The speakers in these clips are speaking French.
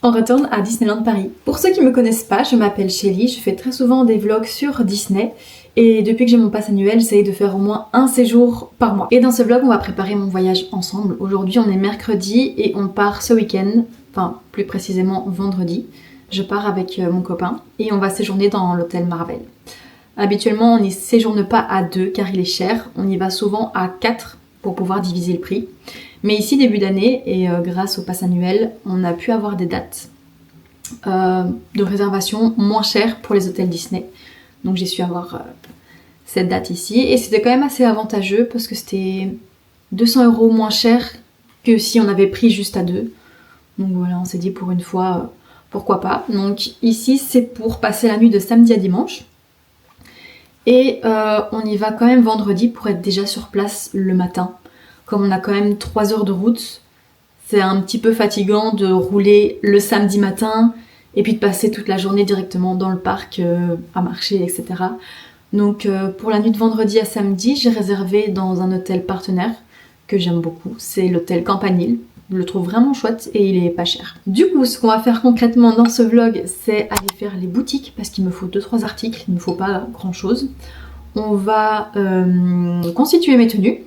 On retourne à Disneyland Paris. Pour ceux qui me connaissent pas, je m'appelle Shelly, je fais très souvent des vlogs sur Disney et depuis que j'ai mon pass annuel, j'essaye de faire au moins un séjour par mois. Et dans ce vlog, on va préparer mon voyage ensemble. Aujourd'hui, on est mercredi et on part ce week-end, enfin plus précisément vendredi. Je pars avec mon copain et on va séjourner dans l'hôtel Marvel. Habituellement, on n'y séjourne pas à 2 car il est cher, on y va souvent à 4 pour pouvoir diviser le prix. Mais ici, début d'année, et grâce au pass annuel, on a pu avoir des dates de réservation moins chères pour les hôtels Disney. Donc j'ai su avoir cette date ici. Et c'était quand même assez avantageux parce que c'était 200 € moins cher que si on avait pris juste à 2. Donc voilà, on s'est dit pour une fois, pourquoi pas. Donc ici, c'est pour passer la nuit de samedi à dimanche. Et on y va quand même vendredi pour être déjà sur place le matin. Comme on a quand même 3 heures de route, c'est un petit peu fatigant de rouler le samedi matin et puis de passer toute la journée directement dans le parc à marcher, etc. Donc pour la nuit de vendredi à samedi, j'ai réservé dans un hôtel partenaire que j'aime beaucoup. C'est l'hôtel Campanile. Je le trouve vraiment chouette et il est pas cher. Du coup, ce qu'on va faire concrètement dans ce vlog, c'est aller faire les boutiques parce qu'il me faut 2-3 articles, il ne me faut pas grand chose. On va constituer mes tenues,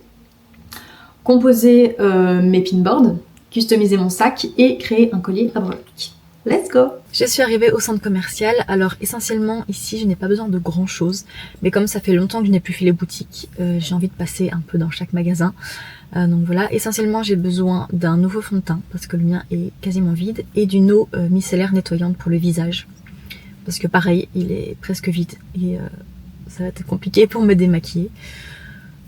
composer mes pinboards, customiser mon sac et créer un collier à breloques. Let's go! Je suis arrivée au centre commercial, alors essentiellement ici je n'ai pas besoin de grand chose, mais comme ça fait longtemps que je n'ai plus fait les boutiques, j'ai envie de passer un peu dans chaque magasin. Donc voilà, essentiellement j'ai besoin d'un nouveau fond de teint parce que le mien est quasiment vide et d'une eau micellaire nettoyante pour le visage parce que pareil il est presque vide et ça va être compliqué pour me démaquiller.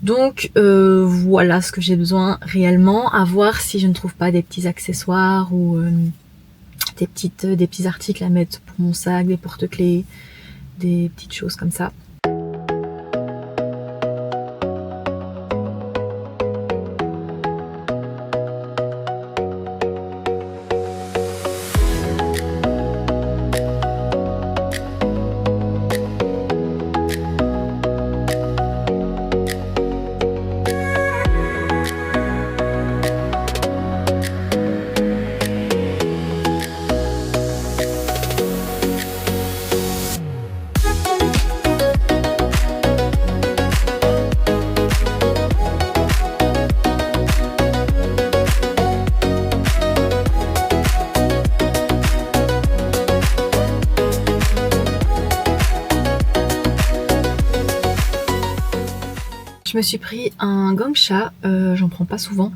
Donc voilà ce que j'ai besoin réellement, à voir si je ne trouve pas des petits accessoires ou des petits articles à mettre pour mon sac, des porte-clés, des petites choses comme ça. Je me suis pris un Gongcha, j'en prends pas souvent.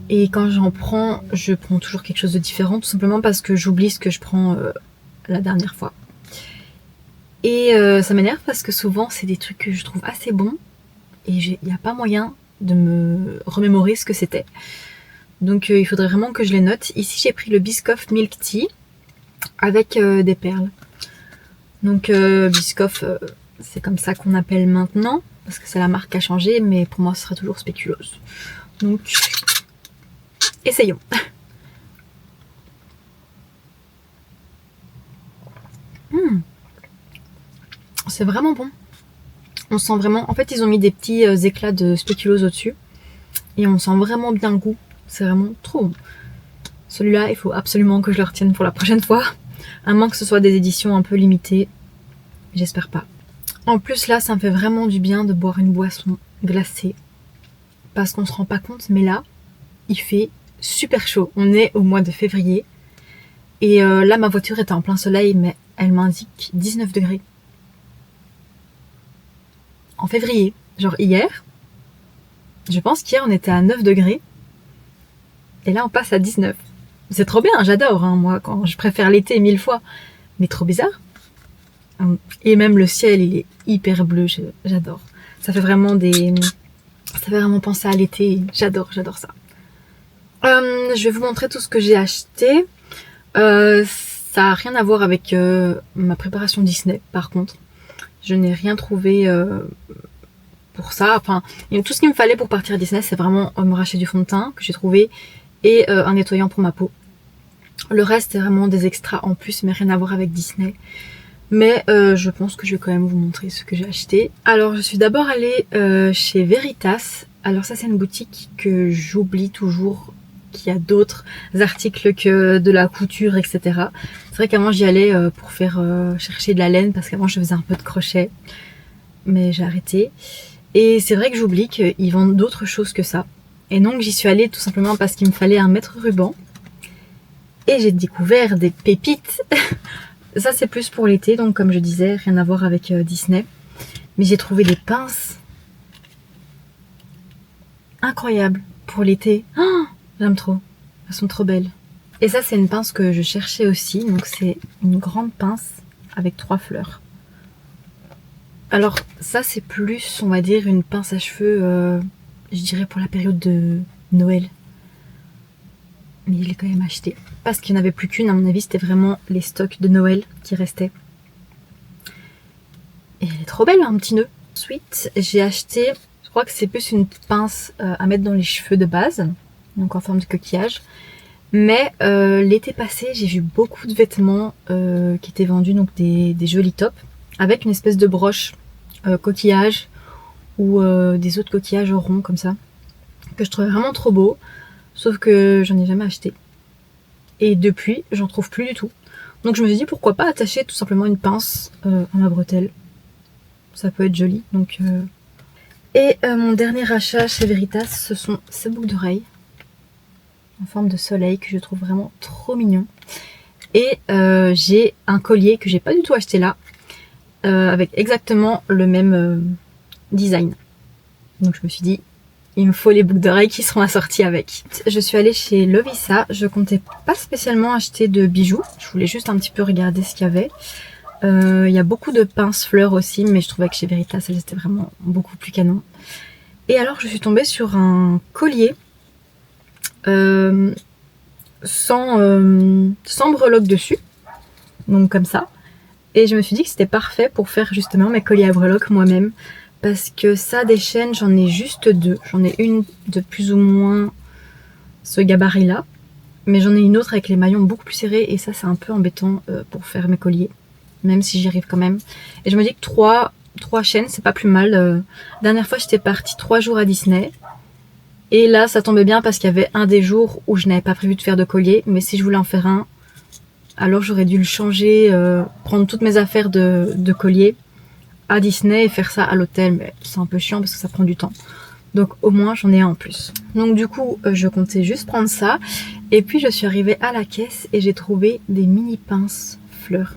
Et quand j'en prends, je prends toujours quelque chose de différent, tout simplement parce que j'oublie ce que je prends la dernière fois. Et ça m'énerve parce que souvent c'est des trucs que je trouve assez bons et il n'y a pas moyen de me remémorer ce que c'était. Donc il faudrait vraiment que je les note. Ici j'ai pris le Biscoff Milk Tea avec des perles. Donc Biscoff, c'est comme ça qu'on appelle maintenant. Parce que c'est la marque qui a changé, mais pour moi ce sera toujours spéculoos. Donc, essayons. C'est vraiment bon. On sent vraiment... En fait, ils ont mis des petits éclats de spéculoos au-dessus. Et on sent vraiment bien le goût. C'est vraiment trop bon. Celui-là, il faut absolument que je le retienne pour la prochaine fois. À moins que ce soit des éditions un peu limitées. J'espère pas. En plus là, ça me fait vraiment du bien de boire une boisson glacée. Parce qu'on se rend pas compte, mais là, il fait super chaud. On est au mois de février. Et là, ma voiture était en plein soleil, mais elle m'indique 19 degrés. En février, genre hier. Je pense qu'hier, on était à 9 degrés. Et là, on passe à 19. C'est trop bien, j'adore. Hein, moi, quand je préfère l'été 1000 fois. Mais trop bizarre. Et même le ciel, il est hyper bleu, j'adore. Ça fait vraiment penser à l'été, j'adore ça. Je vais vous montrer tout ce que j'ai acheté. Ça n'a rien à voir avec ma préparation Disney, par contre. Je n'ai rien trouvé pour ça. Enfin, tout ce qu'il me fallait pour partir à Disney, c'est vraiment me racheter du fond de teint que j'ai trouvé et un nettoyant pour ma peau. Le reste, c'est vraiment des extras en plus, mais rien à voir avec Disney. Mais je pense que je vais quand même vous montrer ce que j'ai acheté. Alors je suis d'abord allée chez Veritas. Alors ça c'est une boutique que j'oublie toujours qu'il y a d'autres articles que de la couture, etc. C'est vrai qu'avant j'y allais pour faire chercher de la laine parce qu'avant je faisais un peu de crochet, mais j'ai arrêté. Et c'est vrai que j'oublie qu'ils vendent d'autres choses que ça. Et donc j'y suis allée tout simplement parce qu'il me fallait un mètre ruban. Et j'ai découvert des pépites. Ça c'est plus pour l'été, donc comme je disais, rien à voir avec Disney. Mais j'ai trouvé des pinces incroyables pour l'été. Oh, j'aime trop. Elles sont trop belles. Et ça c'est une pince que je cherchais aussi. Donc c'est une grande pince avec 3 fleurs. Alors ça c'est plus, on va dire, une pince à cheveux, je dirais pour la période de Noël. Mais je l'ai quand même acheté. Parce qu'il n'y en avait plus qu'une, à mon avis c'était vraiment les stocks de Noël qui restaient. Et elle est trop belle, un petit nœud. Ensuite j'ai acheté, je crois que c'est plus une pince à mettre dans les cheveux de base. Donc en forme de coquillage. Mais l'été passé j'ai vu beaucoup de vêtements qui étaient vendus, donc des jolis tops. Avec une espèce de broche coquillage ou des autres coquillages ronds comme ça. Que je trouvais vraiment trop beau. Sauf que j'en ai jamais acheté. Et depuis, j'en trouve plus du tout. Donc je me suis dit pourquoi pas attacher tout simplement une pince à ma bretelle. Ça peut être joli. Donc, Et mon dernier achat chez Veritas, ce sont ces boucles d'oreilles. En forme de soleil que je trouve vraiment trop mignon. Et j'ai un collier que j'ai pas du tout acheté là. Avec exactement le même design. Donc je me suis dit, il me faut les boucles d'oreilles qui seront assorties avec. Je suis allée chez Lovisa, je comptais pas spécialement acheter de bijoux, je voulais juste un petit peu regarder ce qu'il y avait. Il y a beaucoup de pinces fleurs aussi, mais je trouvais que chez Veritas elles étaient vraiment beaucoup plus canon. Et alors je suis tombée sur un collier sans breloque dessus, donc comme ça. Et je me suis dit que c'était parfait pour faire justement mes colliers à breloques moi-même. Parce que ça, des chaînes, j'en ai juste 2. J'en ai une de plus ou moins ce gabarit-là. Mais j'en ai une autre avec les maillons beaucoup plus serrés. Et ça, c'est un peu embêtant pour faire mes colliers. Même si j'y arrive quand même. Et je me dis que 3 chaînes, c'est pas plus mal. Dernière fois, j'étais partie 3 jours à Disney. Et là, ça tombait bien parce qu'il y avait un des jours où je n'avais pas prévu de faire de collier. Mais si je voulais en faire un, alors j'aurais dû le changer, prendre toutes mes affaires de collier à Disney et faire ça à l'hôtel, mais c'est un peu chiant parce que ça prend du temps. Donc au moins j'en ai un en plus. Donc du coup je comptais juste prendre ça. Et puis je suis arrivée à la caisse et j'ai trouvé des mini pinces fleurs.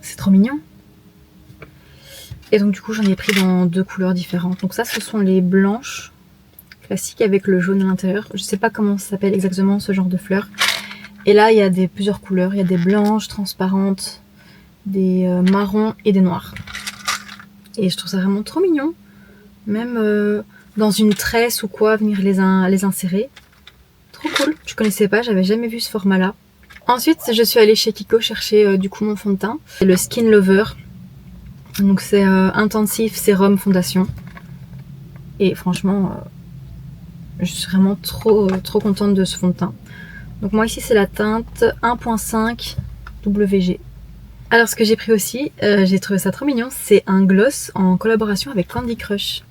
C'est trop mignon. Et donc du coup j'en ai pris dans 2 couleurs différentes. Donc ça ce sont les blanches classiques avec le jaune à l'intérieur. Je sais pas comment ça s'appelle exactement ce genre de fleurs. Et là il y a plusieurs couleurs. Il y a des blanches transparentes, des marrons et des noirs. Et je trouve ça vraiment trop mignon. Même dans une tresse ou quoi, venir les insérer. Trop cool. Je connaissais pas, j'avais jamais vu ce format là. Ensuite je suis allée chez Kiko chercher du coup mon fond de teint. Le Skin Lover. Donc c'est Intensive Sérum Fondation. Et franchement je suis vraiment trop contente de ce fond de teint. Donc moi ici c'est la teinte 1.5 WG. Alors ce que j'ai pris aussi, j'ai trouvé ça trop mignon, c'est un gloss en collaboration avec Candy Crush.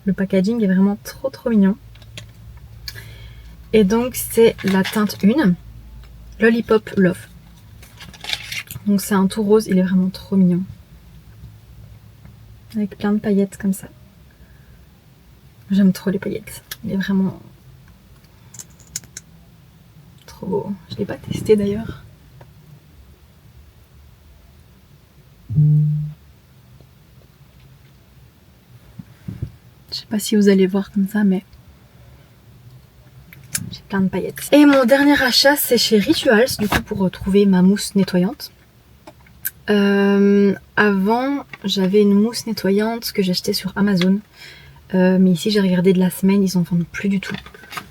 Le packaging est vraiment trop mignon. Et donc c'est la teinte 1, Lollipop Love. Donc c'est un tout rose, il est vraiment trop mignon. Avec plein de paillettes comme ça. J'aime trop les paillettes, il est vraiment trop beau. Je ne l'ai pas testé d'ailleurs. Je sais pas si vous allez voir comme ça, mais j'ai plein de paillettes. Et mon dernier achat, c'est chez Rituals, du coup pour retrouver ma mousse nettoyante. Avant, j'avais une mousse nettoyante que j'achetais sur Amazon. Mais ici, j'ai regardé de la semaine, ils en vendent plus du tout.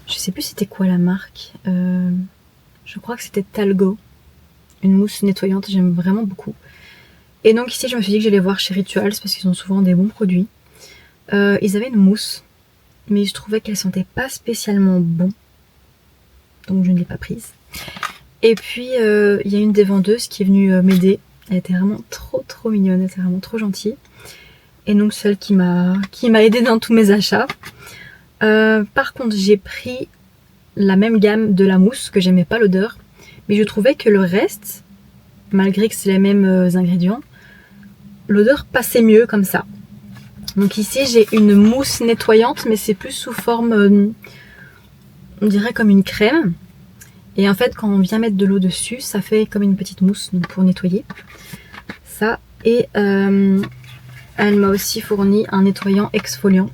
Je sais plus c'était quoi la marque. Je crois que c'était Talgo. Une mousse nettoyante, j'aime vraiment beaucoup. Et donc ici, je me suis dit que j'allais voir chez Rituals parce qu'ils ont souvent des bons produits. Ils avaient une mousse, mais je trouvais qu'elle sentait pas spécialement bon. Donc je ne l'ai pas prise. Et puis, il y a une des vendeuses qui est venue m'aider. Elle était vraiment trop mignonne, elle était vraiment trop gentille. Et donc celle qui m'a aidée dans tous mes achats. Par contre, j'ai pris la même gamme de la mousse, que j'aimais pas l'odeur, mais je trouvais que le reste, malgré que c'est les mêmes ingrédients, l'odeur passait mieux comme ça. Donc ici j'ai une mousse nettoyante, mais c'est plus sous forme, on dirait comme une crème. Et en fait quand on vient mettre de l'eau dessus, ça fait comme une petite mousse, donc pour nettoyer. Ça, et elle m'a aussi fourni un nettoyant exfoliant.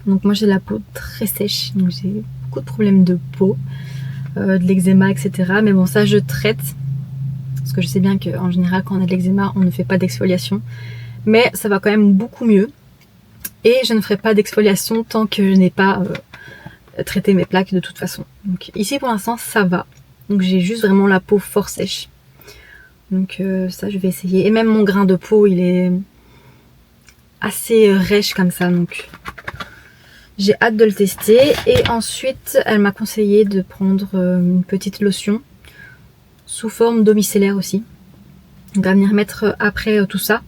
Donc moi j'ai la peau très sèche, donc j'ai beaucoup de problèmes de peau, de l'eczéma, etc. Mais bon, ça je traite, parce que je sais bien qu'en général quand on a de l'eczéma on ne fait pas d'exfoliation. Mais ça va quand même beaucoup mieux. Et je ne ferai pas d'exfoliation tant que je n'ai pas traité mes plaques de toute façon. Donc ici pour l'instant ça va. Donc j'ai juste vraiment la peau fort sèche. Donc ça je vais essayer. Et même mon grain de peau il est assez rêche comme ça. Donc j'ai hâte de le tester. Et ensuite elle m'a conseillé de prendre une petite lotion sous forme d'eau micellaire aussi. Donc à venir mettre après tout ça.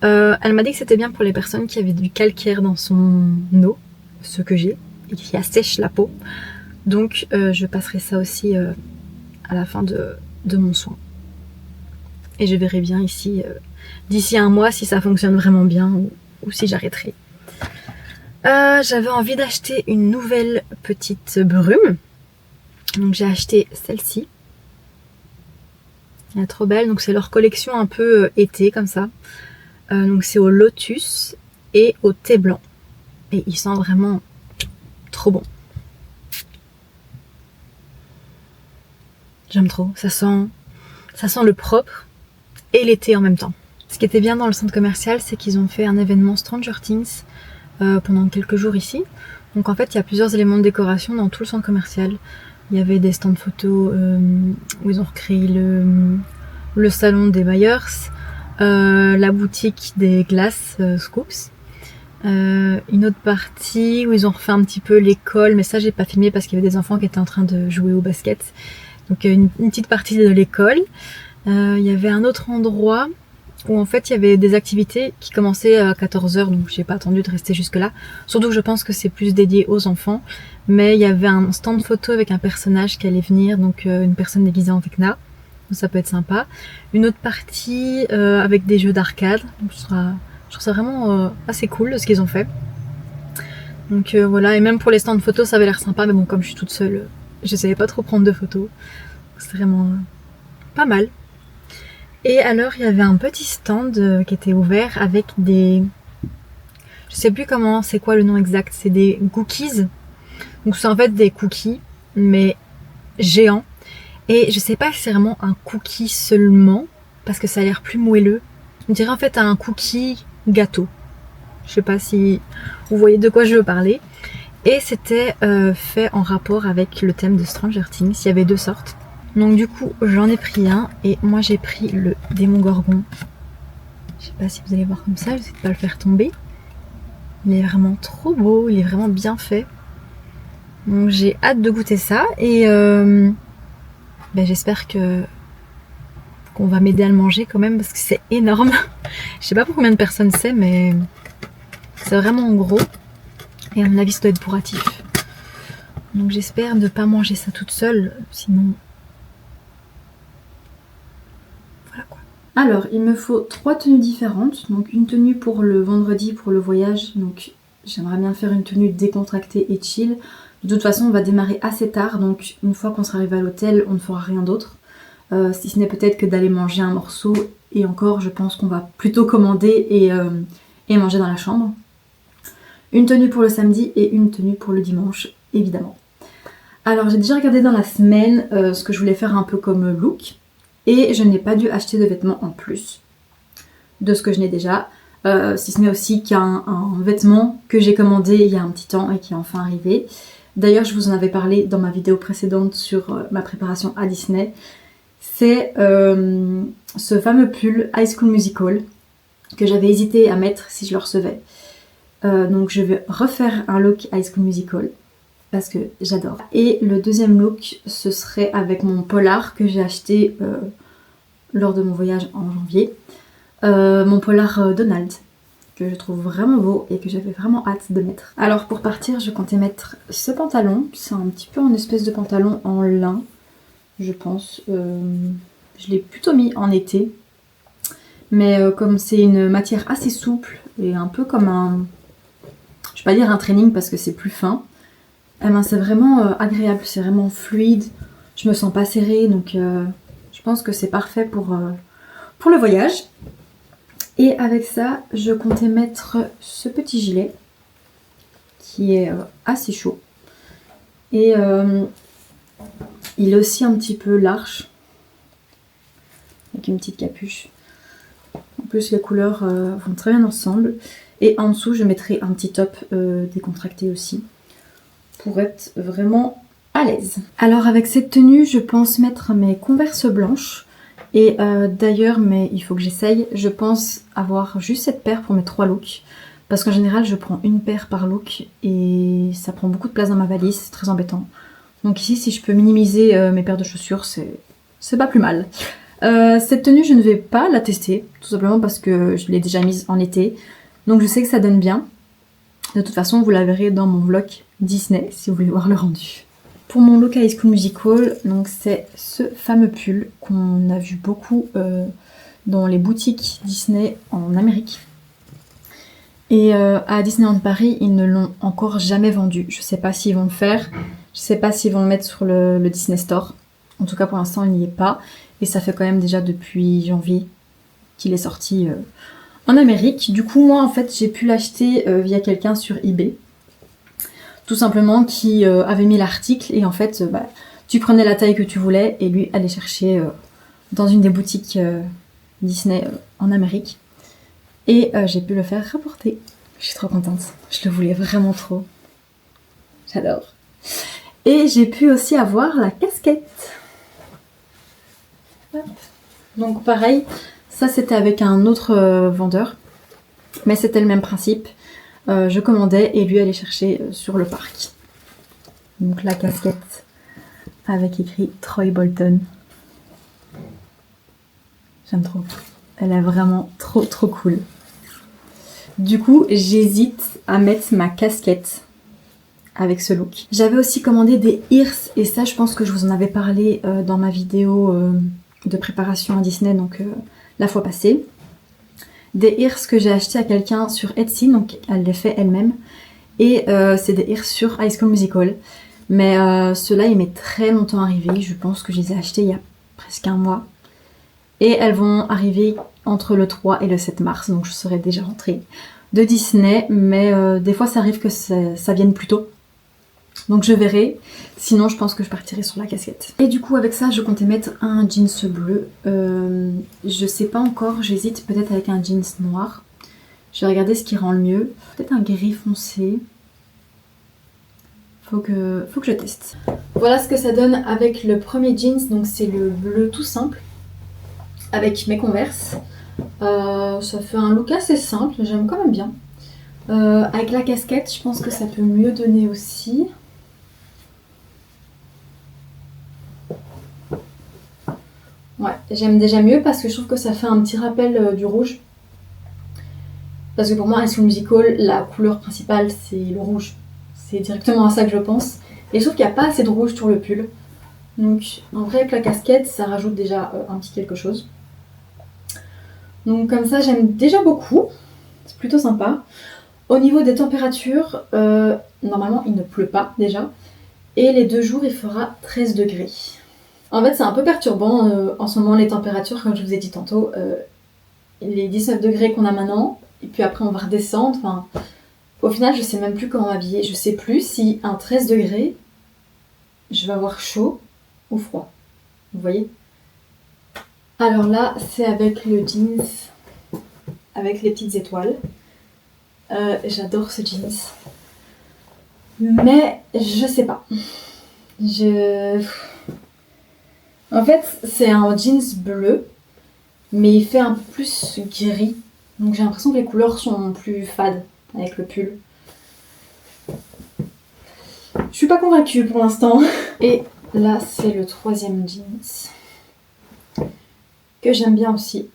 Elle m'a dit que c'était bien pour les personnes qui avaient du calcaire dans son eau, ce que j'ai, et qui assèche la peau. Donc je passerai ça aussi à la fin de mon soin. Et je verrai bien ici, d'ici un mois, si ça fonctionne vraiment bien ou si j'arrêterai. J'avais envie d'acheter une nouvelle petite brume. Donc j'ai acheté celle-ci. Elle est trop belle, donc c'est leur collection un peu été comme ça. Donc c'est au lotus et au thé blanc. Et il sent vraiment trop bon. J'aime trop. Ça sent le propre et l'été en même temps. Ce qui était bien dans le centre commercial, c'est qu'ils ont fait un événement Stranger Things pendant quelques jours ici. Donc en fait, il y a plusieurs éléments de décoration dans tout le centre commercial. Il y avait des stands photos où ils ont recréé le salon des Myers. La boutique des glaces Scoops, une autre partie où ils ont refait un petit peu l'école, mais ça j'ai pas filmé parce qu'il y avait des enfants qui étaient en train de jouer au basket, donc une petite partie de l'école. Il y avait un autre endroit où en fait il y avait des activités qui commençaient à 14h, donc j'ai pas attendu de rester jusque là, surtout que je pense que c'est plus dédié aux enfants. Mais il y avait un stand photo avec un personnage qui allait venir, donc une personne déguisée en Vecna. Ça peut être sympa. Une autre partie avec des jeux d'arcade. Je trouve ça vraiment assez cool ce qu'ils ont fait. Donc voilà, et même pour les stands de photos ça avait l'air sympa, mais bon comme je suis toute seule, je savais pas trop prendre de photos. C'est vraiment pas mal. Et alors il y avait un petit stand qui était ouvert avec des... Je sais plus comment, c'est quoi le nom exact, c'est des cookies. Donc c'est en fait des cookies, mais géants. Et je sais pas si c'est vraiment un cookie seulement, parce que ça a l'air plus moelleux. On dirait en fait un cookie gâteau. Je sais pas si vous voyez de quoi je veux parler. Et c'était fait en rapport avec le thème de Stranger Things. Il y avait deux sortes. Donc du coup j'en ai pris un et moi j'ai pris le démon gorgon. Je sais pas si vous allez voir comme ça, j'essaie de pas le faire tomber. Il est vraiment trop beau, il est vraiment bien fait. Donc j'ai hâte de goûter ça et j'espère qu'on va m'aider à le manger quand même parce que c'est énorme. Je sais pas pour combien de personnes c'est, mais c'est vraiment gros. Et à mon avis ça doit être bourratif. Donc j'espère ne pas manger ça toute seule, sinon... Voilà quoi. Alors, il me faut 3 tenues différentes. Donc une tenue pour le vendredi pour le voyage. Donc j'aimerais bien faire une tenue décontractée et chill. De toute façon, on va démarrer assez tard. Donc une fois qu'on sera arrivé à l'hôtel, on ne fera rien d'autre. Si ce n'est peut-être que d'aller manger un morceau. Et encore, je pense qu'on va plutôt commander et manger dans la chambre. Une tenue pour le samedi et une tenue pour le dimanche, évidemment. Alors j'ai déjà regardé dans la semaine ce que je voulais faire un peu comme look. Et je n'ai pas dû acheter de vêtements en plus de ce que je n'ai déjà. Si ce n'est aussi qu'un vêtement que j'ai commandé il y a un petit temps et qui est enfin arrivé. D'ailleurs, je vous en avais parlé dans ma vidéo précédente sur ma préparation à Disney. C'est ce fameux pull High School Musical que j'avais hésité à mettre si je le recevais. Donc je vais refaire un look High School Musical parce que j'adore. Et le deuxième look, ce serait avec mon polar que j'ai acheté lors de mon voyage en janvier. Mon polar Donald. que je trouve vraiment beau et que j'avais vraiment hâte de mettre. Alors pour partir, je comptais mettre ce pantalon. C'est un petit peu une espèce de pantalon en lin, je pense. Je l'ai plutôt mis en été. Mais comme c'est une matière assez souple et un peu comme un... Je vais pas dire un training parce que c'est plus fin. Eh ben, c'est vraiment agréable, c'est vraiment fluide. Je me sens pas serrée, donc je pense que c'est parfait pour le voyage. Et avec ça, je comptais mettre ce petit gilet qui est assez chaud. Et il est aussi un petit peu large, avec une petite capuche. En plus, les couleurs vont très bien ensemble. Et en dessous, je mettrai un petit top décontracté aussi, pour être vraiment à l'aise. Alors avec cette tenue, je pense mettre mes Converse blanches. Et d'ailleurs, mais il faut que j'essaye, je pense avoir juste cette paire pour mes 3 looks. Parce qu'en général, je prends une paire par look et ça prend beaucoup de place dans ma valise, c'est très embêtant. Donc ici, si je peux minimiser mes paires de chaussures, c'est pas plus mal. Cette tenue, je ne vais pas la tester, tout simplement parce que je l'ai déjà mise en été. Donc je sais que ça donne bien. De toute façon, vous la verrez dans mon vlog Disney, si vous voulez voir le rendu. Pour mon look à High School Musical, donc c'est ce fameux pull qu'on a vu beaucoup dans les boutiques Disney en Amérique. Et à Disneyland Paris, ils ne l'ont encore jamais vendu. Je sais pas s'ils vont le faire, je sais pas s'ils vont le mettre sur le Disney Store. En tout cas, pour l'instant, il n'y est pas. Et ça fait quand même déjà depuis janvier qu'il est sorti en Amérique. Du coup, moi, en fait, j'ai pu l'acheter via quelqu'un sur eBay. Tout simplement, qui avait mis l'article. Et en fait, tu prenais la taille que tu voulais et lui allait chercher dans une des boutiques Disney en Amérique. Et j'ai pu le faire rapporter. Je suis trop contente. Je le voulais vraiment trop. J'adore. Et j'ai pu aussi avoir la casquette. Hop. Donc pareil, ça c'était avec un autre vendeur. Mais c'était le même principe. Je commandais et lui allait chercher sur le parc. Donc la casquette avec écrit Troy Bolton. J'aime trop. Elle est vraiment trop cool. Du coup, j'hésite à mettre ma casquette avec ce look. J'avais aussi commandé des ears et ça, je pense que je vous en avais parlé dans ma vidéo de préparation à Disney, donc la fois passée. Des ears que j'ai acheté à quelqu'un sur Etsy, donc elle les fait elle-même. Et c'est des ears sur High School Musical. Mais ceux-là, ils mettent très longtemps à arriver. Je pense que je les ai achetés il y a presque un mois. Et elles vont arriver entre le 3 et le 7 mars, donc je serai déjà rentrée de Disney, mais des fois ça arrive que ça vienne plus tôt. Donc je verrai, sinon je pense que je partirai sur la casquette. Et du coup avec ça je comptais mettre un jeans bleu, je sais pas encore, j'hésite peut-être avec un jeans noir. Je vais regarder ce qui rend le mieux, peut-être un gris foncé. Faut que je teste. Voilà ce que ça donne avec le premier jeans, donc c'est le bleu tout simple. Avec mes Converse. Ça fait un look assez simple, j'aime quand même bien. Avec la casquette, je pense que ça peut mieux donner aussi. Ouais, j'aime déjà mieux parce que je trouve que ça fait un petit rappel du rouge. Parce que pour moi, High School Musical, la couleur principale, c'est le rouge. C'est directement à ça que je pense. Et je trouve qu'il n'y a pas assez de rouge sur le pull. Donc, en vrai, avec la casquette, ça rajoute déjà un petit quelque chose. Donc comme ça, j'aime déjà beaucoup. C'est plutôt sympa. Au niveau des températures, normalement, il ne pleut pas déjà. Et les 2 jours, il fera 13 degrés. En fait, c'est un peu perturbant en ce moment les températures, comme je vous ai dit tantôt. Les 19 degrés qu'on a maintenant, et puis après on va redescendre. Enfin, au final, je sais même plus comment m'habiller. Je sais plus si un 13 degrés, je vais avoir chaud ou froid. Vous voyez ? Alors là, c'est avec le jeans, avec les petites étoiles. J'adore ce jeans. Mais je sais pas. En fait, c'est un jeans bleu, mais il fait un peu plus gris. Donc j'ai l'impression que les couleurs sont plus fades avec le pull. Je suis pas convaincue pour l'instant. Et là, c'est le 3e jeans. Que j'aime bien aussi.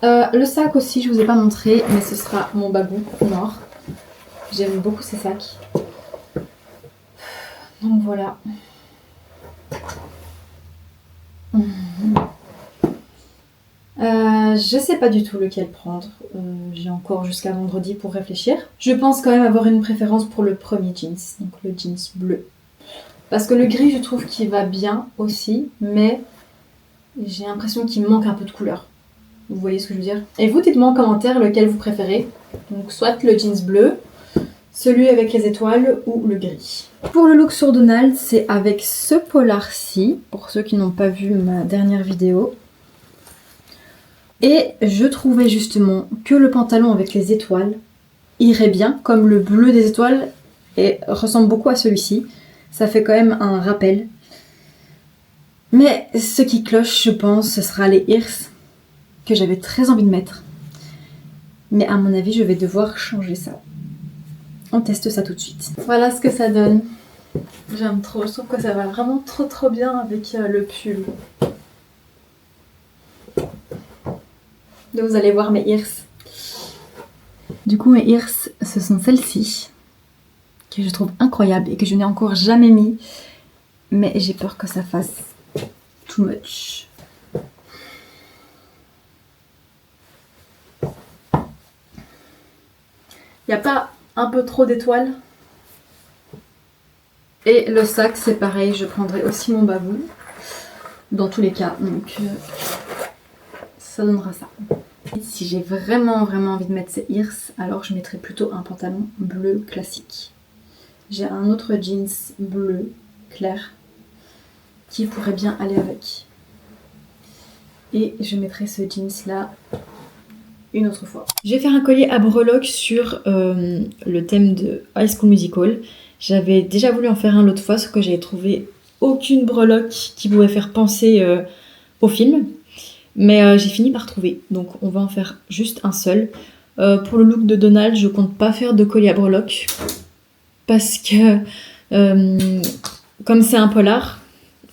Le sac aussi, je vous ai pas montré, mais ce sera mon babou noir. J'aime beaucoup ces sacs. Donc voilà. Je sais pas du tout lequel prendre. J'ai encore jusqu'à vendredi pour réfléchir. Je pense quand même avoir une préférence pour le premier jeans, donc le jeans bleu. Parce que le gris, je trouve qu'il va bien aussi, mais j'ai l'impression qu'il manque un peu de couleur. Vous voyez ce que je veux dire? Et vous, dites-moi en commentaire lequel vous préférez. Donc soit le jeans bleu, celui avec les étoiles ou le gris. Pour le look sur Donald, c'est avec ce polar-ci, pour ceux qui n'ont pas vu ma dernière vidéo. Et je trouvais justement que le pantalon avec les étoiles irait bien, comme le bleu des étoiles et ressemble beaucoup à celui-ci. Ça fait quand même un rappel. Mais ce qui cloche, je pense, ce sera les ears que j'avais très envie de mettre. Mais à mon avis, je vais devoir changer ça. On teste ça tout de suite. Voilà ce que ça donne. J'aime trop, je trouve que ça va vraiment trop bien avec le pull. Donc vous allez voir mes ears. Du coup mes ears, ce sont celles-ci, que je trouve incroyables et que je n'ai encore jamais mis. Mais j'ai peur que ça fasse too much. Il n'y a pas un peu trop d'étoiles? Et le sac, c'est pareil, je prendrai aussi mon babou. Dans tous les cas, donc ça donnera ça. Si j'ai vraiment envie de mettre ces ears, alors je mettrai plutôt un pantalon bleu classique. J'ai un autre jeans bleu clair qui pourrait bien aller avec. Et je mettrai ce jeans là une autre fois. Je vais faire un collier à breloques sur le thème de High School Musical. J'avais déjà voulu en faire un l'autre fois, sauf que j'avais trouvé aucune breloque qui pouvait faire penser au film. Mais j'ai fini par trouver, donc on va en faire juste un seul. Pour le look de Donald, je compte pas faire de collier à breloques. Parce que, comme c'est un polar,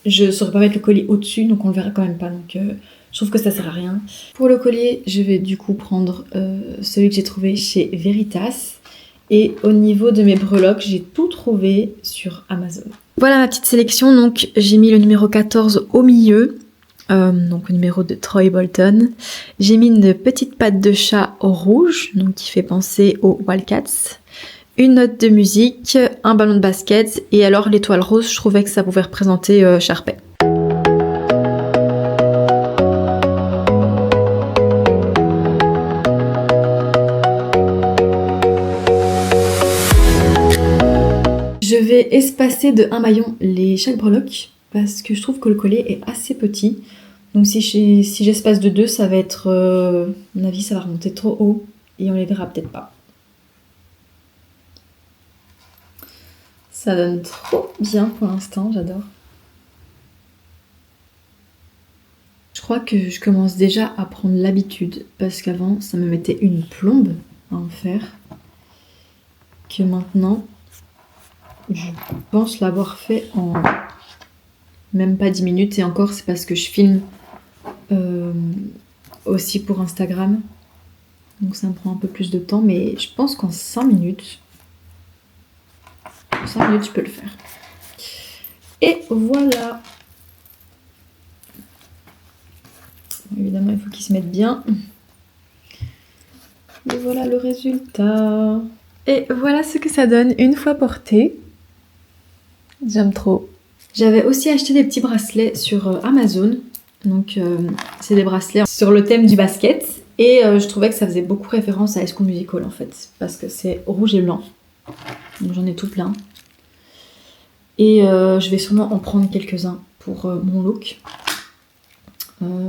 je saurais pas mettre le collier au-dessus, donc on le verra quand même pas. Donc je trouve que ça sert à rien. Pour le collier, je vais du coup prendre celui que j'ai trouvé chez Veritas. Et au niveau de mes breloques, j'ai tout trouvé sur Amazon. Voilà ma petite sélection, donc j'ai mis le numéro 14 au milieu. Donc au numéro de Troy Bolton. J'ai mis une petite patte de chat au rouge, donc qui fait penser aux Wildcats. Une note de musique, un ballon de basket, et alors l'étoile rose, je trouvais que ça pouvait représenter Sharpay. Je vais espacer de un maillon chaque breloque, parce que je trouve que le collier est assez petit. Donc si j'espace de 2, ça va être, à mon avis, ça va remonter trop haut et on les verra peut-être pas. Ça donne trop bien pour l'instant, j'adore. Je crois que je commence déjà à prendre l'habitude, parce qu'avant ça me mettait une plombe à en faire, que maintenant je pense l'avoir fait en même pas 10 minutes, et encore c'est parce que je filme aussi pour Instagram, donc ça me prend un peu plus de temps, mais je pense qu'en 5 minutes je peux le faire. Et voilà. Évidemment il faut qu'ils se mettent bien, et voilà le résultat. Et voilà ce que ça donne une fois porté. J'aime trop. J'avais aussi acheté des petits bracelets sur Amazon. Donc c'est des bracelets sur le thème du basket. Et je trouvais que ça faisait beaucoup référence à High School Musical en fait. Parce que c'est rouge et blanc. Donc j'en ai tout plein. Et je vais sûrement en prendre quelques-uns pour mon look.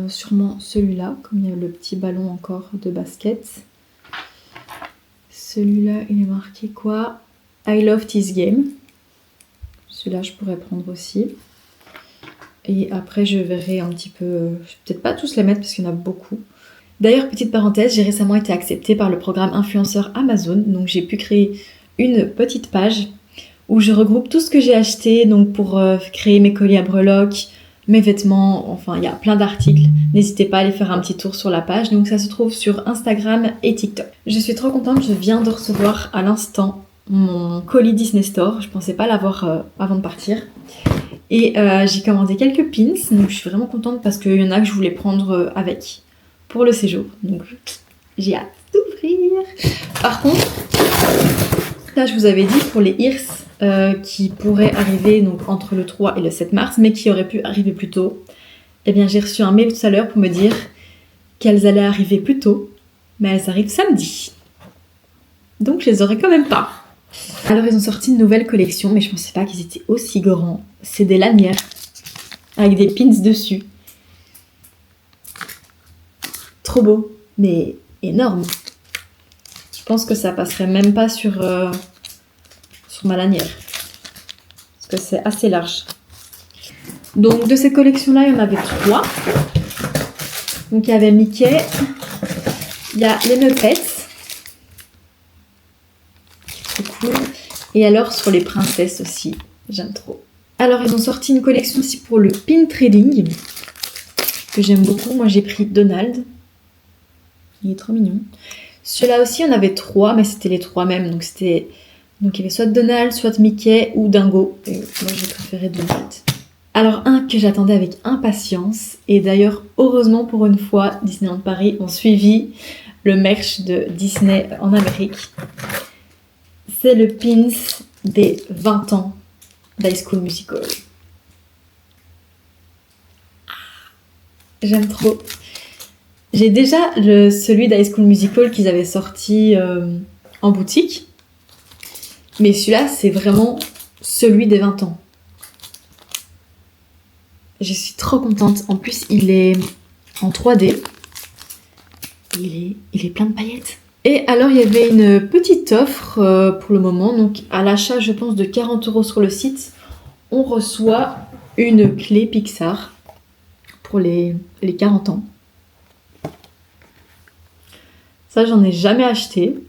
Sûrement celui-là, comme il y a le petit ballon encore de basket. Celui-là, il est marqué quoi? I love this game. Celui-là, je pourrais prendre aussi. Et après, je verrai un petit peu... je vais peut-être pas tous les mettre parce qu'il y en a beaucoup. D'ailleurs, petite parenthèse, j'ai récemment été acceptée par le programme influenceur Amazon. Donc, j'ai pu créer une petite page où je regroupe tout ce que j'ai acheté. Donc, pour créer mes colliers à breloques, mes vêtements, enfin il y a plein d'articles. N'hésitez pas à aller faire un petit tour sur la page. Donc ça se trouve sur Instagram et TikTok. Je suis trop contente, je viens de recevoir à l'instant mon colis Disney Store. Je pensais pas l'avoir avant de partir. Et j'ai commandé quelques pins, donc je suis vraiment contente parce qu'il y en a que je voulais prendre avec pour le séjour. Donc j'ai hâte d'ouvrir. Par contre, là je vous avais dit pour les Ears qui pourraient arriver donc entre le 3 et le 7 mars, mais qui auraient pu arriver plus tôt. Eh bien j'ai reçu un mail tout à l'heure pour me dire qu'elles allaient arriver plus tôt, mais elles arrivent samedi. Donc je les aurai quand même pas. Alors ils ont sorti une nouvelle collection, mais je pensais pas qu'ils étaient aussi grands. C'est des lanières avec des pins dessus. Trop beau, mais énorme. Je pense que ça passerait même pas sur ma lanière. Parce que c'est assez large. Donc de ces collections-là, il y en avait 3. Donc il y avait Mickey, il y a les Muppets. Trop cool. Et alors sur les princesses aussi, j'aime trop. Alors ils ont sorti une collection aussi pour le pin trading, que j'aime beaucoup. Moi j'ai pris Donald. Il est trop mignon. Celui-là aussi, on avait 3, mais c'était les 3 mêmes. Donc il y avait soit Donald, soit Mickey ou Dingo. Et moi j'ai préféré Donald. Alors un que j'attendais avec impatience, et d'ailleurs heureusement pour une fois, Disneyland Paris ont suivi le merch de Disney en Amérique. C'est le pins des 20 ans d'High School Musical. J'aime trop. J'ai déjà celui d'High School Musical qu'ils avaient sorti en boutique. Mais celui-là, c'est vraiment celui des 20 ans. Je suis trop contente. En plus, il est en 3D. Il est plein de paillettes. Et alors, il y avait une petite offre pour le moment. Donc, à l'achat, je pense, de 40 € sur le site, on reçoit une clé Pixar pour les 40 ans. Ça, j'en ai jamais acheté.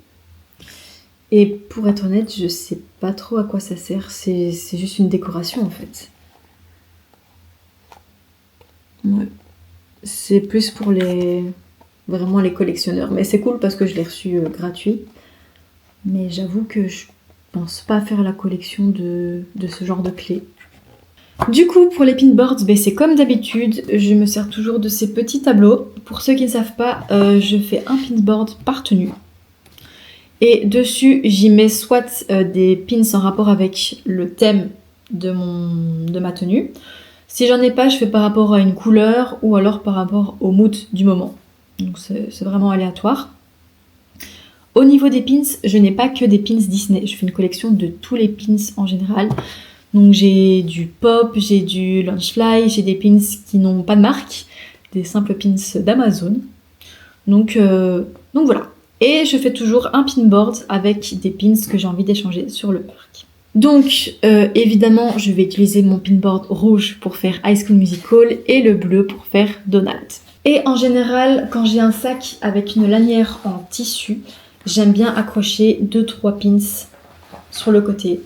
Et pour être honnête, je sais pas trop à quoi ça sert. C'est juste une décoration, en fait. Ouais. C'est plus pour vraiment les collectionneurs. Mais c'est cool parce que je l'ai reçu gratuit. Mais j'avoue que je pense pas faire la collection de ce genre de clés. Du coup, pour les pinboards, c'est comme d'habitude, je me sers toujours de ces petits tableaux. Pour ceux qui ne savent pas, je fais un pinboard par tenue. Et dessus, j'y mets soit des pins en rapport avec le thème de ma tenue. Si j'en ai pas, je fais par rapport à une couleur ou alors par rapport au mood du moment. Donc c'est vraiment aléatoire. Au niveau des pins, je n'ai pas que des pins Disney. Je fais une collection de tous les pins en général. Donc j'ai du pop, j'ai du Launchfly, j'ai des pins qui n'ont pas de marque, des simples pins d'Amazon. Donc voilà. Et je fais toujours un pinboard avec des pins que j'ai envie d'échanger sur le parc. Donc évidemment, je vais utiliser mon pinboard rouge pour faire High School Musical et le bleu pour faire Donald. Et en général, quand j'ai un sac avec une lanière en tissu, j'aime bien accrocher 2-3 pins sur le côté.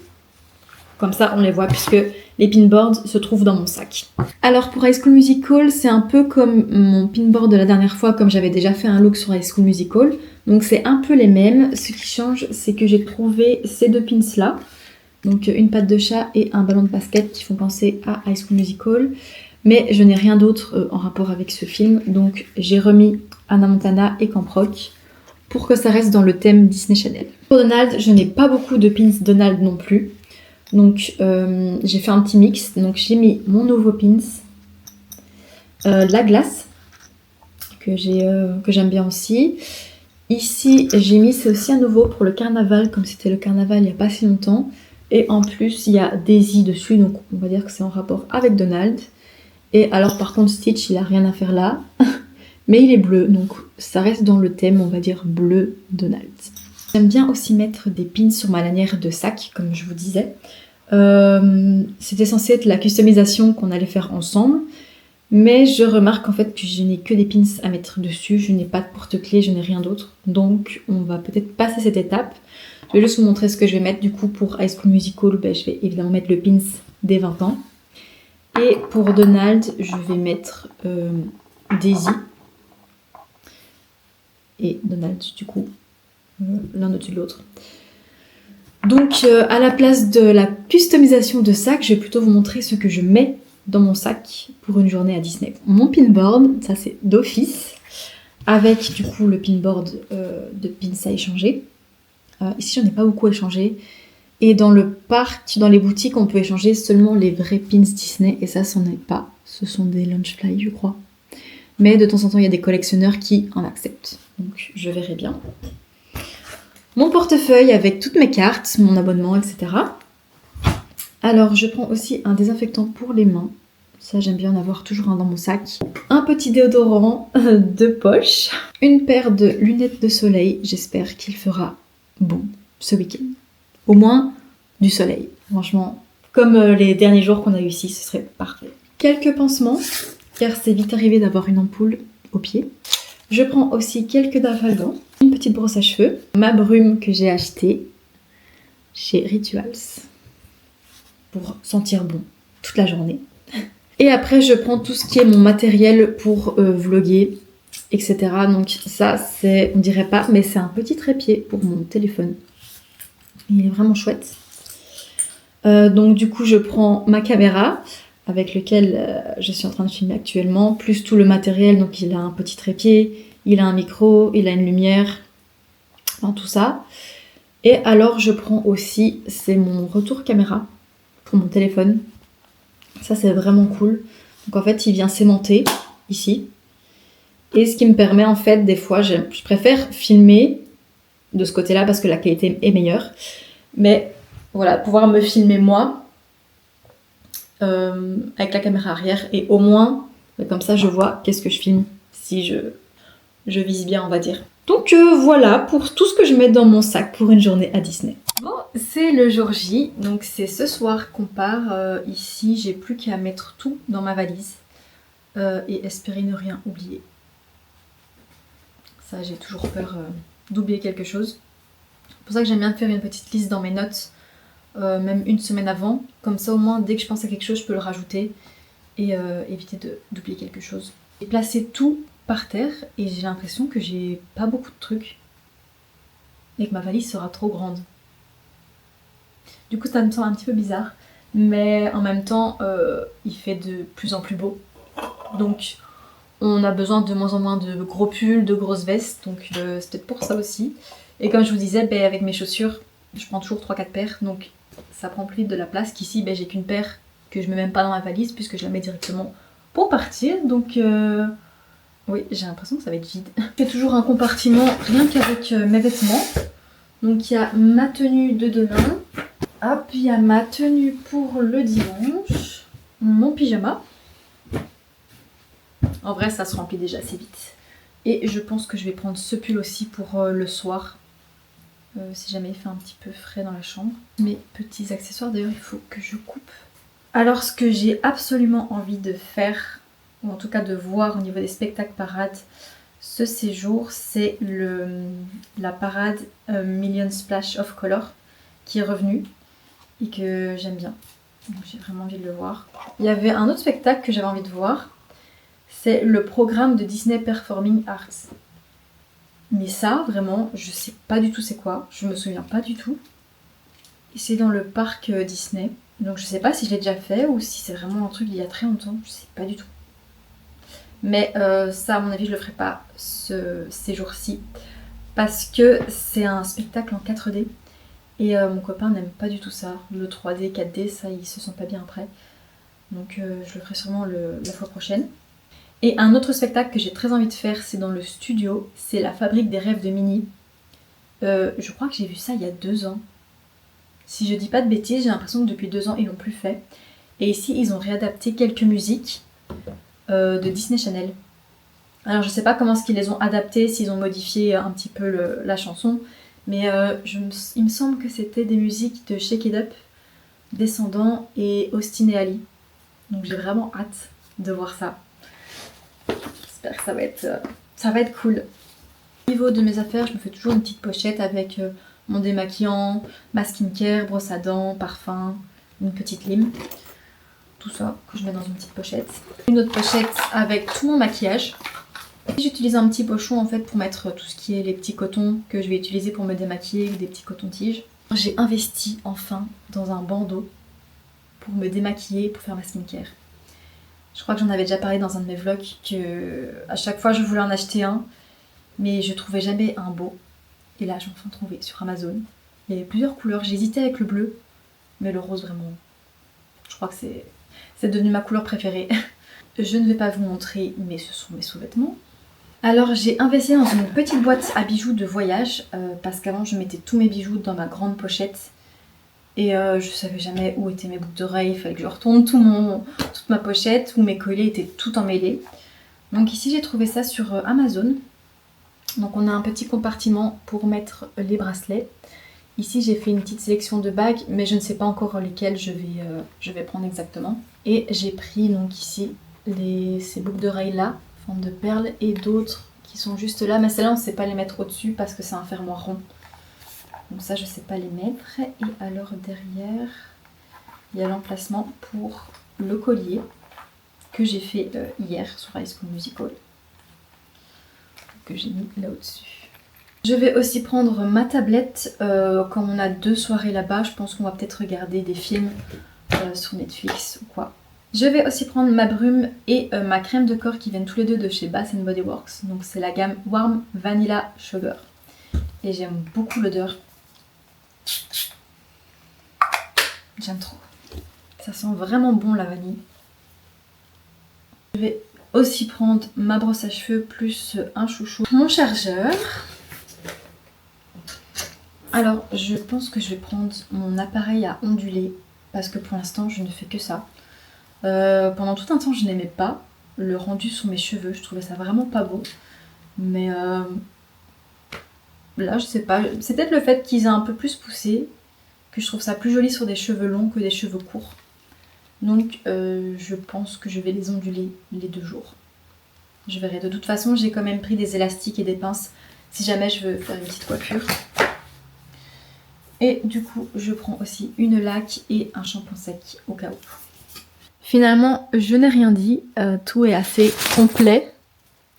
Comme ça, on les voit puisque les pinboards se trouvent dans mon sac. Alors pour High School Musical, c'est un peu comme mon pinboard de la dernière fois, comme j'avais déjà fait un look sur High School Musical. Donc c'est un peu les mêmes. Ce qui change, c'est que j'ai trouvé ces 2 pins là. Donc une patte de chat et un ballon de basket qui font penser à High School Musical. Mais je n'ai rien d'autre en rapport avec ce film. Donc j'ai remis Hannah Montana et Camp Rock pour que ça reste dans le thème Disney Channel. Pour Donald, je n'ai pas beaucoup de pins Donald non plus. Donc j'ai fait un petit mix. Donc j'ai mis mon nouveau pins, la glace que j'aime bien aussi. Ici j'ai mis, c'est aussi un nouveau pour le carnaval, comme c'était le carnaval il n'y a pas si longtemps. Et en plus il y a Daisy dessus, donc on va dire que c'est en rapport avec Donald. Et alors par contre Stitch il a rien à faire là, mais il est bleu, donc ça reste dans le thème, on va dire bleu Donald. J'aime bien aussi mettre des pins sur ma lanière de sac, comme je vous disais. C'était censé être la customisation qu'on allait faire ensemble, mais je remarque en fait que je n'ai que des pins à mettre dessus, je n'ai pas de porte-clés, je n'ai rien d'autre. Donc on va peut-être passer cette étape. Je vais juste vous montrer ce que je vais mettre du coup pour High School Musical. Je vais évidemment mettre le pins des 20 ans. Et pour Donald, je vais mettre Daisy et Donald du coup, l'un au-dessus de l'autre. Donc à la place de la customisation de sac, je vais plutôt vous montrer ce que je mets dans mon sac pour une journée à Disney. Mon pinboard, ça c'est d'office, avec du coup le pinboard de pins à échanger. Ici j'en ai pas beaucoup échangé. Et dans le parc, dans les boutiques, on peut échanger seulement les vrais pins Disney. Et ça, c'en est pas. Ce sont des Lunchfly, je crois. Mais de temps en temps, il y a des collectionneurs qui en acceptent. Donc, je verrai bien. Mon portefeuille avec toutes mes cartes, mon abonnement, etc. Alors, je prends aussi un désinfectant pour les mains. Ça, j'aime bien en avoir toujours un dans mon sac. Un petit déodorant de poche. Une paire de lunettes de soleil. J'espère qu'il fera bon ce week-end. Au moins du soleil. Franchement, comme les derniers jours qu'on a eu ici, ce serait parfait. Quelques pansements, car c'est vite arrivé d'avoir une ampoule au pied. Je prends aussi quelques dafalgans, une petite brosse à cheveux, ma brume que j'ai achetée chez Rituals pour sentir bon toute la journée. Et après, je prends tout ce qui est mon matériel pour vlogger, etc. Donc ça, c'est, on dirait pas, mais c'est un petit trépied pour mon téléphone. Il est vraiment chouette. Donc du coup, je prends ma caméra avec lequel je suis en train de filmer actuellement, plus tout le matériel. Donc il a un petit trépied, il a un micro, il a une lumière, enfin, tout ça. Et alors je prends aussi, c'est mon retour caméra pour mon téléphone. Ça c'est vraiment cool. Donc en fait, il vient s'aimanter ici. Et ce qui me permet en fait, des fois, je préfère filmer de ce côté-là parce que la qualité est meilleure. Mais voilà, pouvoir me filmer moi avec la caméra arrière et au moins, comme ça, je vois qu'est-ce que je filme si je vise bien, on va dire. Donc voilà pour tout ce que je mets dans mon sac pour une journée à Disney. Bon, c'est le jour J, donc c'est ce soir qu'on part. Ici, j'ai plus qu'à mettre tout dans ma valise et espérer ne rien oublier. Ça, j'ai toujours peur d'oublier quelque chose. C'est pour ça que j'aime bien faire une petite liste dans mes notes, même une semaine avant. Comme ça, au moins, dès que je pense à quelque chose, je peux le rajouter et éviter d'oublier quelque chose. J'ai placé tout par terre et j'ai l'impression que j'ai pas beaucoup de trucs et que ma valise sera trop grande. Du coup, ça me semble un petit peu bizarre, mais en même temps, il fait de plus en plus beau. Donc, on a besoin de moins en moins de gros pulls, de grosses vestes, donc c'est peut-être pour ça aussi. Et comme je vous disais, avec mes chaussures, je prends toujours 3-4 paires, donc ça prend plus vite de la place qu'ici, j'ai qu'une paire que je mets même pas dans ma valise puisque je la mets directement pour partir. Donc oui, j'ai l'impression que ça va être vide. J'ai toujours un compartiment rien qu'avec mes vêtements. Donc il y a ma tenue de demain, hop, il y a ma tenue pour le dimanche, mon pyjama. En vrai, ça se remplit déjà assez vite. Et je pense que je vais prendre ce pull aussi pour le soir. Si jamais il fait un petit peu frais dans la chambre. Mes petits accessoires, d'ailleurs, il faut que je coupe. Alors, ce que j'ai absolument envie de faire, ou en tout cas de voir au niveau des spectacles parades, ce séjour, c'est la parade Million Splash of Color qui est revenue et que j'aime bien. Donc, j'ai vraiment envie de le voir. Il y avait un autre spectacle que j'avais envie de voir. C'est le programme de Disney Performing Arts. Mais ça, vraiment, je sais pas du tout c'est quoi. Je me souviens pas du tout. Et c'est dans le parc Disney. Donc je sais pas si je l'ai déjà fait ou si c'est vraiment un truc d'il y a très longtemps. Je sais pas du tout. Mais ça, à mon avis, je le ferai pas ces jours-ci. Parce que c'est un spectacle en 4D. Et mon copain n'aime pas du tout ça. Le 3D, 4D, ça, il se sent pas bien après. Donc je le ferai sûrement la fois prochaine. Et un autre spectacle que j'ai très envie de faire, c'est dans le studio, c'est la fabrique des rêves de Minnie. Je crois que j'ai vu ça il y a 2 ans. Si je dis pas de bêtises, j'ai l'impression que depuis 2 ans ils l'ont plus fait. Et ici ils ont réadapté quelques musiques de Disney Channel. Alors je sais pas comment est-ce qu'ils les ont adaptées, s'ils ont modifié un petit peu la chanson, mais il me semble que c'était des musiques de Shake It Up, Descendants et Austin et Ali. Donc j'ai vraiment hâte de voir ça. J'espère que ça va être cool. Au niveau de mes affaires, je me fais toujours une petite pochette avec mon démaquillant, ma skincare, brosse à dents, parfum, une petite lime. tout ça que je mets dans une petite pochette. Une autre pochette avec tout mon maquillage. J'utilise un petit pochon en fait pour mettre tout ce qui est les petits cotons que je vais utiliser pour me démaquiller ou des petits cotons-tiges. J'ai investi enfin dans un bandeau pour me démaquiller, pour faire ma skincare. Je crois que j'en avais déjà parlé dans un de mes vlogs que à chaque fois je voulais en acheter un, mais je trouvais jamais un beau. Et là j'ai enfin trouvé sur Amazon. Il y avait plusieurs couleurs, j'hésitais avec le bleu, mais le rose vraiment, je crois que c'est devenu ma couleur préférée. Je ne vais pas vous montrer, mais ce sont mes sous-vêtements. Alors j'ai investi dans une petite boîte à bijoux de voyage, parce qu'avant je mettais tous mes bijoux dans ma grande pochette. Et je savais jamais où étaient mes boucles d'oreilles, il fallait que je retourne toute ma pochette, où mes collets étaient tout emmêlés. Donc ici j'ai trouvé ça sur Amazon. Donc on a un petit compartiment pour mettre les bracelets. Ici j'ai fait une petite sélection de bagues, mais je ne sais pas encore lesquelles je vais prendre exactement. Et j'ai pris donc ici ces boucles d'oreilles là, en forme de perles, et d'autres qui sont juste là. Mais celles-là on ne sait pas les mettre au-dessus parce que c'est un fermoir rond. Donc ça je ne sais pas les mettre. Et alors derrière, il y a l'emplacement pour le collier que j'ai fait hier sur High School Musical. Que j'ai mis là au-dessus. Je vais aussi prendre ma tablette, comme on a 2 soirées là-bas, je pense qu'on va peut-être regarder des films sur Netflix ou quoi. Je vais aussi prendre ma brume et ma crème de corps qui viennent tous les deux de chez Bath & Body Works. Donc c'est la gamme Warm Vanilla Sugar. Et j'aime beaucoup l'odeur. J'aime trop. Ça sent vraiment bon la vanille. Je vais aussi prendre ma brosse à cheveux plus un chouchou. Mon chargeur. Alors je pense que je vais prendre mon appareil à onduler parce que pour l'instant je ne fais que ça. Pendant tout un temps je n'aimais pas le rendu sur mes cheveux, je trouvais ça vraiment pas beau. Mais là je sais pas, c'est peut-être le fait qu'ils aient un peu plus poussé que je trouve ça plus joli sur des cheveux longs que des cheveux courts. Donc je pense que je vais les onduler les 2 jours. Je verrai, de toute façon j'ai quand même pris des élastiques et des pinces si jamais je veux faire une petite coiffure. Et du coup je prends aussi une laque et un shampoing sec au cas où. Finalement je n'ai rien dit, tout est assez complet.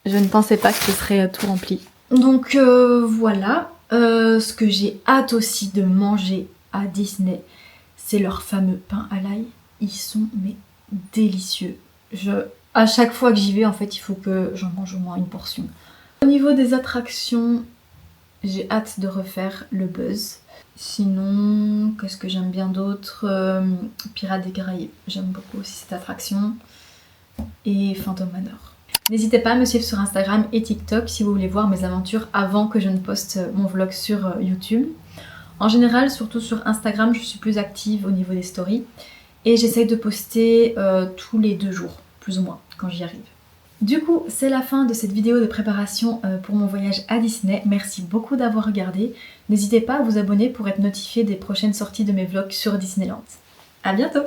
Je ne pensais pas que ce serait tout rempli. Donc voilà, ce que j'ai hâte aussi de manger à Disney, c'est leurs fameux pains à l'ail. Ils sont mais délicieux. À chaque fois que j'y vais en fait il faut que j'en mange au moins une portion. Au niveau des attractions, j'ai hâte de refaire le Buzz. Sinon, qu'est-ce que j'aime bien d'autre? Pirates des Caraïbes, j'aime beaucoup aussi cette attraction. Et Phantom Manor. N'hésitez pas à me suivre sur Instagram et TikTok si vous voulez voir mes aventures avant que je ne poste mon vlog sur YouTube. En général, surtout sur Instagram, je suis plus active au niveau des stories. Et j'essaye de poster tous les 2 jours, plus ou moins, quand j'y arrive. Du coup, c'est la fin de cette vidéo de préparation pour mon voyage à Disney. Merci beaucoup d'avoir regardé. N'hésitez pas à vous abonner pour être notifié des prochaines sorties de mes vlogs sur Disneyland. À bientôt!